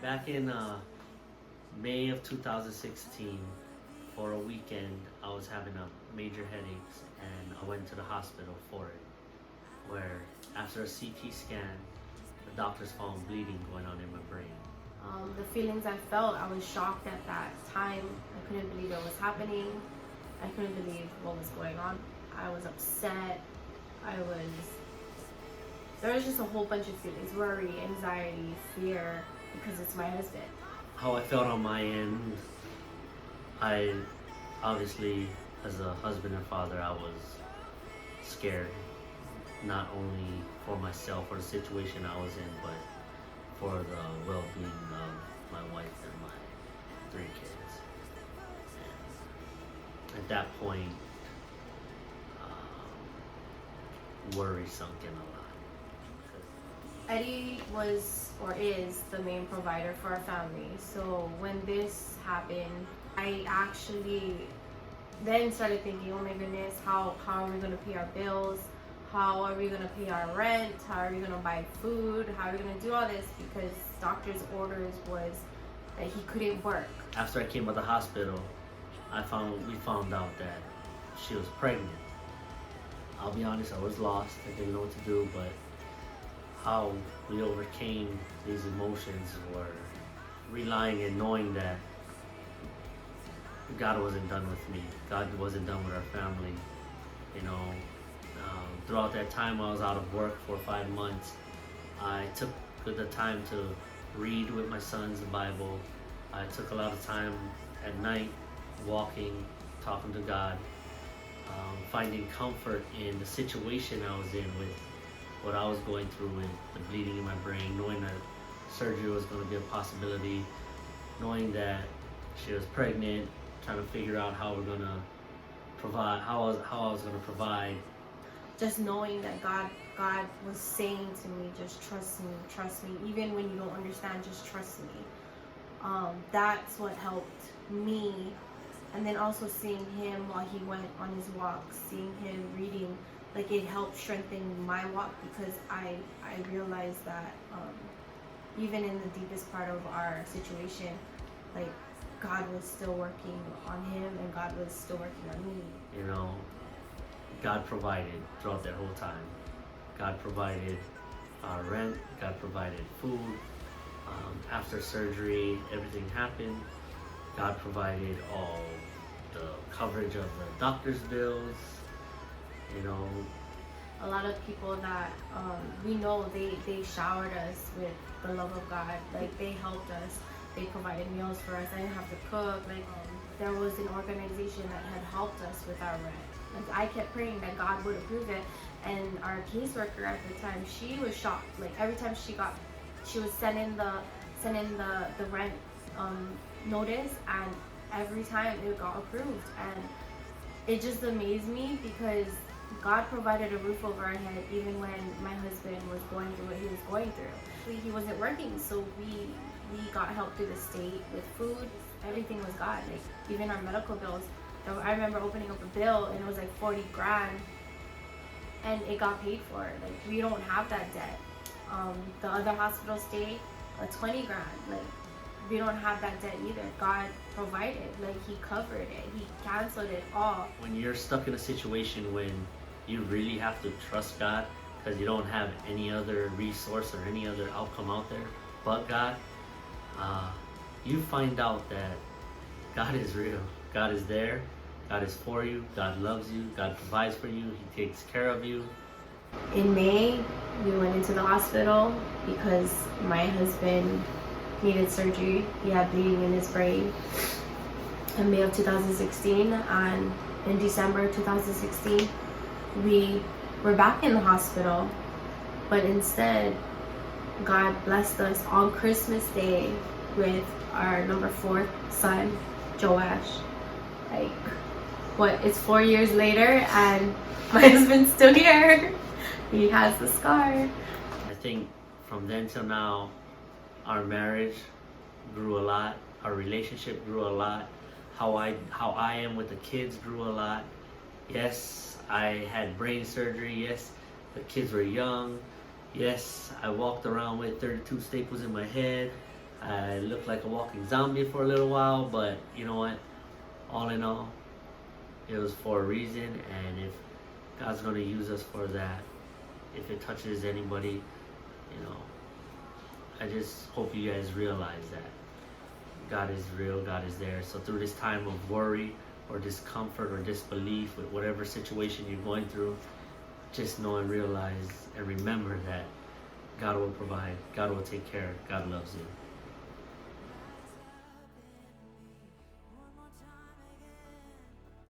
Back in May of 2016, for a weekend, I was having a major headaches, and I went to the hospital for it. Where after a CT scan, the doctors found bleeding going on in my brain. The feelings I felt, I was shocked at that time. I couldn't believe it was happening. I couldn't believe what was going on. I was upset. There was just a whole bunch of feelings: worry, anxiety, fear, because it's my husband. How I felt on my end, I obviously, as a husband and father, I was scared, not only for myself or the situation I was in, but for the well-being of my wife and my 3 kids. And at that point, worry sunk in a lot. Eddie was or is the main provider for our family. So when this happened, I actually then started thinking, oh my goodness, how are we going to pay our bills? How are we going to pay our rent? How are we going to buy food? How are we going to do all this? Because doctor's orders was that he couldn't work. After I came out of the hospital, we found out that she was pregnant. I'll be honest, I was lost. I didn't know what to do, but how we overcame these emotions were relying and knowing that God wasn't done with me. God wasn't done with our family. Throughout that time I was out of work for 5 months. I took the time to read with my sons the Bible. I took a lot of time at night walking, talking to God, finding comfort in the situation I was in with what I was going through with the bleeding in my brain, knowing that surgery was going to be a possibility, knowing that she was pregnant, trying to figure out how we're going to provide, how I was going to provide. Just knowing that God was saying to me, just trust me, even when you don't understand, just trust me. That's what helped me. And then also seeing him while he went on his walks, seeing him reading, like it helped strengthen my walk, because I realized that even in the deepest part of our situation, like God was still working on him and God was still working on me. God provided throughout that whole time. God provided our rent, God provided food. After surgery, everything happened. God provided all the coverage of the doctor's bills. A lot of people that we know, they showered us with the love of God. Like they helped us. They provided meals for us. I didn't have to cook. There was an organization that had helped us with our rent. I kept praying that God would approve it, and our caseworker at the time, she was shocked. Like every time she was sending the rent notice, and every time it got approved, and it just amazed me because God provided a roof over our head even when my husband was going through what he was going through. He wasn't working, so we got help through the state with food. Everything was God. Like even our medical bills. I remember opening up a bill and it was like 40 grand, and it got paid for. Like we don't have that debt. The other hospital stayed 20 grand. Like we don't have that debt either. God provided. Like he covered it. He canceled it all. When you're stuck in a situation when you really have to trust God because you don't have any other resource or any other outcome out there but God, you find out that God is real. God is there. God is for you. God loves you. God provides for you. He takes care of you. In May, we went into the hospital because my husband needed surgery. He had bleeding in his brain. In May of 2016, and in December 2016, we were back in the hospital, but instead, God blessed us on Christmas Day with our number 4 son, Joash. It's 4 years later, and my husband's still here. He has the scar. I think from then till now, our marriage grew a lot. Our relationship grew a lot. How I am with the kids grew a lot. Yes, I had brain surgery. Yes, the kids were young. Yes, I walked around with 32 staples in my head. I looked like a walking zombie for a little while, but you know what? All in all, it was for a reason, and if God's going to use us for that, if it touches anybody, you know, I just hope you guys realize that God is real, God is there. So through this time of worry or discomfort or disbelief with whatever situation you're going through, just know and realize and remember that God will provide, God will take care, God loves you.